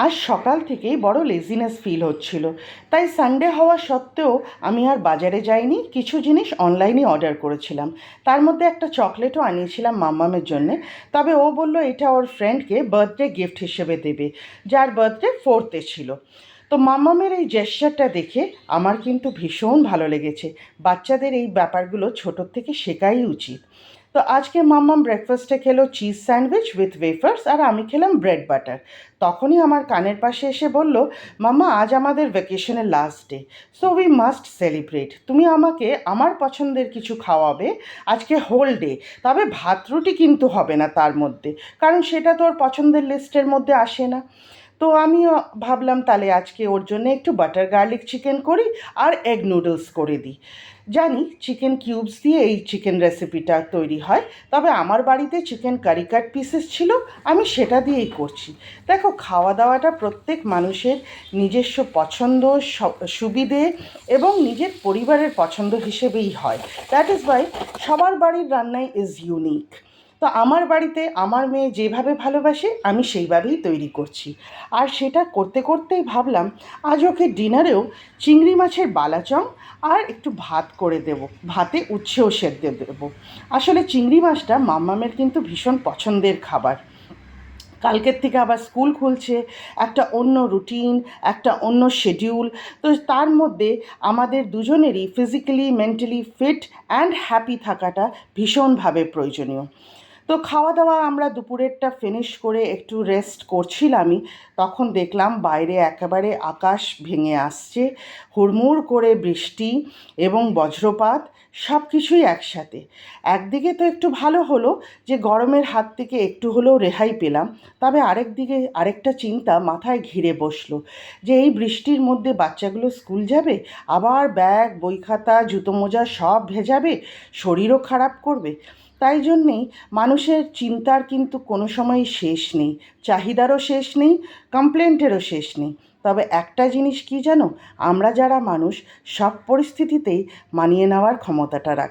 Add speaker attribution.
Speaker 1: আজ সকাল থেকেই বড় লেজিনেস ফিল হচ্ছিল, তাই সানডে হওয়া সত্ত্বেও আমি আর বাজারে যাইনি। কিছু জিনিস অনলাইনে অর্ডার করেছিলাম, তার মধ্যে একটা চকলেটও আনিয়েছিলাম মাম্মামের জন্যে। তবে ও বলল এটা ওর ফ্রেন্ডকে বার্থডে গিফট হিসেবে দেবে, যার বার্থডে 4th ছিল। তো মাম্মামের এই জেস্চারটা দেখে আমার কিন্তু ভীষণ ভালো লেগেছে। বাচ্চাদের এই ব্যাপারগুলো ছোটোর থেকে শেখাই উচিত। তো আজকে মাম্মাম ব্রেকফাস্টে খেলো চিজ স্যান্ডউইচ উইথ ওয়েফার্স, আর আমি খেলাম ব্রেড বাটার। তখনই আমার কানের পাশে এসে বলল, মাম্মা আজ আমাদের ভ্যাকেশনের last day, so we must celebrate. তুমি আমাকে আমার পছন্দের কিছু খাওয়াবে, আজকে হোল ডে। তবে ভাত রুটি কিন্তু হবে না তার মধ্যে, কারণ সেটা তো ওর পছন্দের লিস্টের মধ্যে আসে না। তো আমিও ভাবলাম তাহলে আজকে ওর জন্য একটু বাটার গার্লিক চিকেন করি আর এগ নুডলস করে দিই। জানি চিকেন কিউবস দিয়ে এই চিকেন রেসিপিটা তৈরি হয়, তবে আমার বাড়িতে চিকেন কারি কাট পিসেস ছিল, আমি সেটা দিয়েই করছি। দেখো, খাওয়া দাওয়াটা প্রত্যেক মানুষের নিজস্ব পছন্দ, সুবিধে এবং নিজের পরিবারের পছন্দ হিসেবেই হয়। দ্যাট ইজ ওয়াই সবার বাড়ির রান্নাই ইজ ইউনিক। তো আমার বাড়িতে আমার মেয়ে যেভাবে ভালোবাসে আমি সেইভাবেই তৈরি করছি। আর সেটা করতে করতেই ভাবলাম আজ ওকে ডিনারেও চিংড়ি মাছের বালাচং আর একটু ভাত করে দেব, ভাতে উচ্ছেও সেদ্ধ দেবো। আসলে চিংড়ি মাছটা মাম্মামের কিন্তু ভীষণ পছন্দের খাবার। কালকের থেকে আবার স্কুল খুলছে, একটা অন্য রুটিন, একটা অন্য শিডিউল। তো তার মধ্যে আমাদের দুজনেরই physically mentally fit and happy থাকাটা ভীষণভাবে প্রয়োজনীয়। তো খাওয়া দাওয়া আমরা দুপুরেরটা ফিনিশ করে একটু রেস্ট করছিলামই, তখন দেখলাম বাইরে একেবারে আকাশ ভেঙে আসছে, হুড়মুড় করে বৃষ্টি এবং বজ্রপাত সব কিছুই একসাথে। একদিকে তো একটু ভালো হলো যে গরমের হাত থেকে একটু হলেও রেহাই পেলাম, তবে আরেকদিকে আরেকটা চিন্তা মাথায় ঘিরে বসলো যে এই বৃষ্টির মধ্যে বাচ্চাগুলো স্কুল যাবে, আবার ব্যাগ বই খাতা জুতো মোজা সব ভেজাবে, শরীরও খারাপ করবে। তাই জন্যেই মানুষের চিন্তার কিন্তু কোনো সময়ই শেষ নেই, চাহিদারও শেষ নেই, কমপ্লেন্টেরও শেষ নেই। তবে একটা জিনিস কি জানো, আমরা যারা মানুষ সব পরিস্থিতিতেই মানিয়ে নেওয়ার ক্ষমতাটা রাখি।